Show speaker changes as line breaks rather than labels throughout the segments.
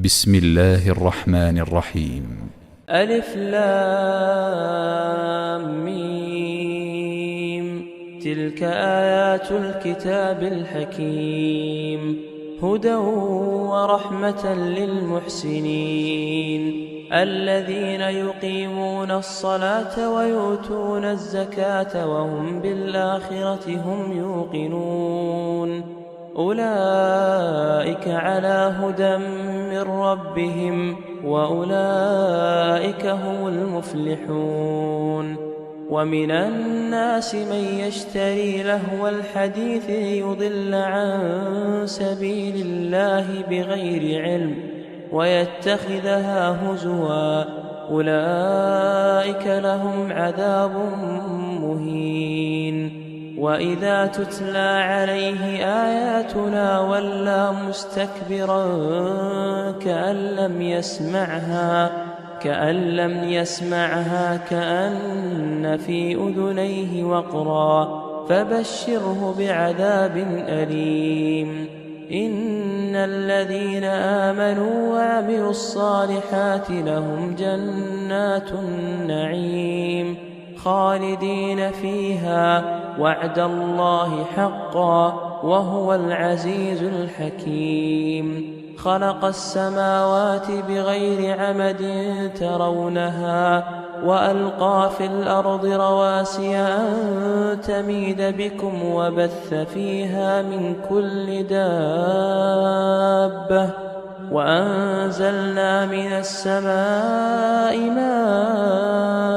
بسم الله الرحمن الرحيم.
ألف لام ميم. تلك آيات الكتاب الحكيم، هدى ورحمة للمحسنين الذين يقيمون الصلاة ويؤتون الزكاة وهم بالآخرة هم يوقنون. أولئك على هدى من ربهم وأولئك هم المفلحون. ومن الناس من يشتري لهو الحديث ليضل عن سبيل الله بغير علم ويتخذها هزوا، أولئك لهم عذاب مهين. وإذا تتلى عليه آياتنا ولى مستكبرا كأن لم يسمعها كأن في أذنيه وقرا، فبشره بعذاب أليم. إن الذين آمنوا وعملوا الصالحات لهم جنات النعيم خالدين فيها، وعد الله حقا وهو العزيز الحكيم. خلق السماوات بغير عمد ترونها وألقى في الأرض رواسي أن تميد بكم وبث فيها من كل دابة، وأنزلنا من السماء ماء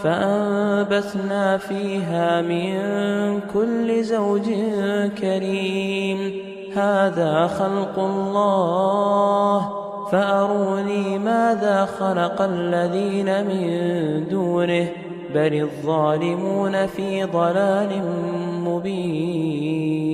فأنبتنا فيها من كل زوج كريم. هذا خلق الله فأروني ماذا خلق الذين من دونه، بل الظالمون في ضلال مبين.